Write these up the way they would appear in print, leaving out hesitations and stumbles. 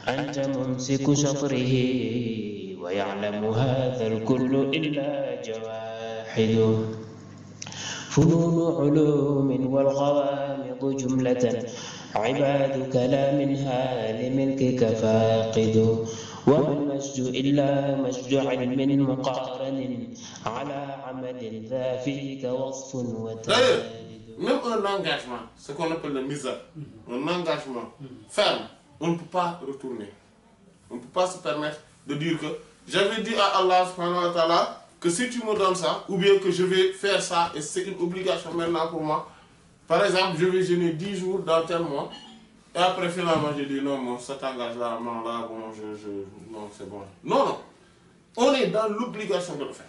أنت ممسك شطره ويعلم هذا الكل إلا جواحد فنون علوم والغوامض جملة عبادك لا منها لملكك فاقد وما المجد إلا مجد علم مقارن على عمل ذا فيك وصف وتالد. Même un engagement, ce qu'on appelle le mizar, un engagement ferme, on ne peut pas retourner. On ne peut pas se permettre de dire que j'avais dit à Allah subhanahu wa ta'ala que si tu me donnes ça, ou bien que je vais faire ça, et c'est une obligation maintenant pour moi. Par exemple, je vais jeûner 10 jours dans tel mois, et après finalement je dis non, mon, cet engagement là, bon, non, c'est bon. Non, non. On est dans l'obligation de le faire.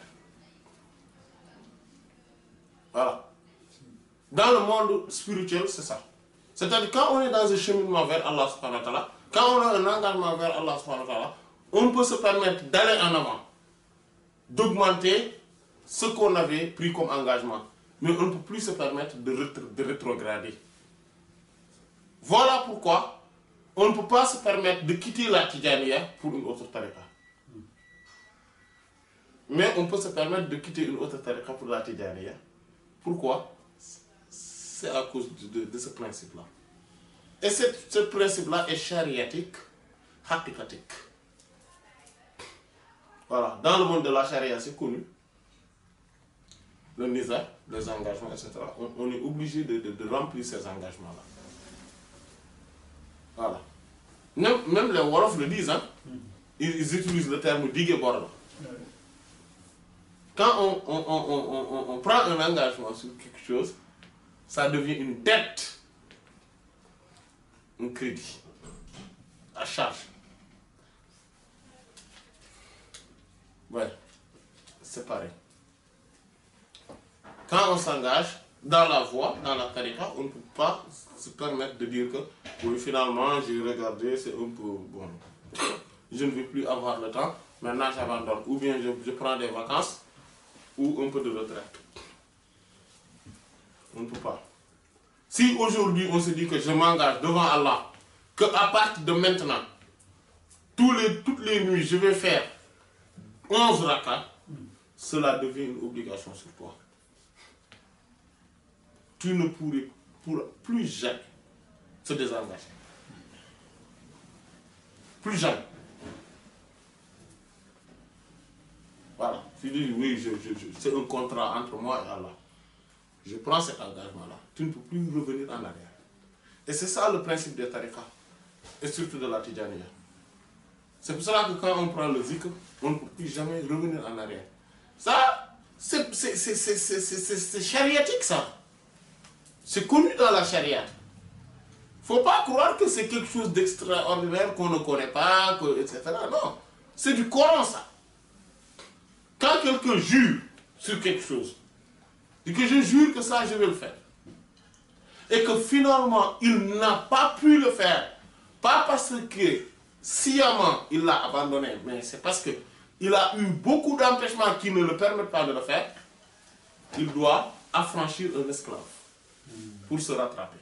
Voilà. Dans le monde spirituel, c'est ça. C'est-à-dire quand on est dans un cheminement vers Allah subhanahu wa ta'ala, quand on a un engagement vers Allah subhanahu wa ta'ala, on peut se permettre d'aller en avant, d'augmenter ce qu'on avait pris comme engagement. Mais on ne peut plus se permettre de rétrograder. Voilà pourquoi on ne peut pas se permettre de quitter la Tidjaniya pour une autre tariqa. Mais on peut se permettre de quitter une autre tariqa pour la Tidjaniya. Pourquoi? C'est à cause de ce principe-là. Et ce principe-là est chariatique, haqiqatique. Voilà, dans le monde de la charia, c'est connu. Le nizar, les engagements, etc. On est obligé de remplir ces engagements-là. Voilà. Même les Wolof le disent, hein? Ils utilisent le terme digue borla. Quand on prend un engagement sur quelque chose, ça devient une dette, un crédit, à charge. Ouais, c'est pareil. Quand on s'engage dans la voie, dans la tariqa, on ne peut pas se permettre de dire que oui, finalement, j'ai regardé, c'est un peu bon. Je ne vais plus avoir le temps, maintenant j'abandonne. Ou bien je prends des vacances ou un peu de retraite. On ne peut pas. Si aujourd'hui on se dit que je m'engage devant Allah, qu'à partir de maintenant, toutes les nuits, je vais faire 11 rakats, cela devient une obligation sur toi. Tu ne pourras plus jamais se désengager. Plus jamais. Voilà. Tu dis, oui, c'est un contrat entre moi et Allah. Je prends cet engagement-là. Tu ne peux plus revenir en arrière. Et c'est ça le principe des tariqas. Et surtout de la Tidjaniya. C'est pour cela que quand on prend le zikr, on ne peut plus jamais revenir en arrière. Ça, c'est chariatique, ça. C'est connu dans la charia. Il ne faut pas croire que c'est quelque chose d'extraordinaire qu'on ne connaît pas, etc. Non. C'est du Coran, ça. Quand quelqu'un jure sur quelque chose, dit que je jure que ça, je vais le faire. Et que finalement, il n'a pas pu le faire. Pas parce que sciemment, il l'a abandonné, mais c'est parce qu'il a eu beaucoup d'empêchements qui ne le permettent pas de le faire. Il doit affranchir un esclave pour se rattraper.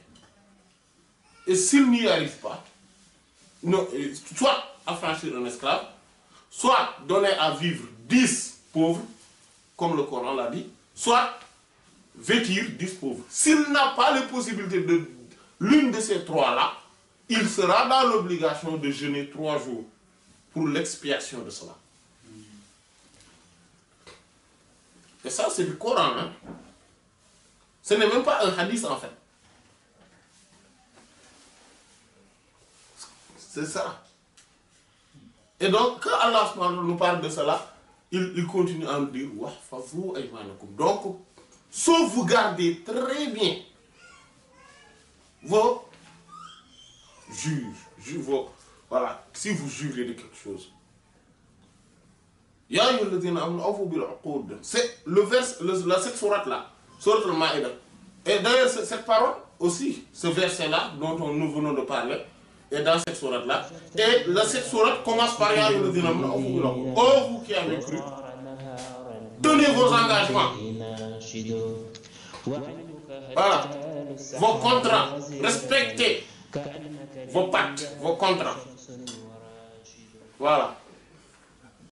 Et s'il n'y arrive pas, non, soit affranchir un esclave, soit donner à vivre 10 pauvres, comme le Coran l'a dit, soit vêtir 10 pauvres. S'il n'a pas les possibilités de l'une de ces trois-là, il sera dans l'obligation de jeûner 3 jours pour l'expiation de cela. Et ça, c'est du Coran. Hein? Ce n'est même pas un hadith en fait. C'est ça. Et donc, quand Allah nous parle de cela, il continue à nous dire donc, sauvegardez très bien vos juges. Voilà, si vous jurez de quelque chose. C'est le vers, cette sourate là, sourate al-Maïda. Et d'ailleurs, cette parole aussi, ce verset là, dont nous venons de parler, est dans cette sourate là. Et cette sourate commence par oh vous qui avez cru, tenez vos engagements. Voilà, vos contrats, respectez vos pactes, vos contrats. Voilà.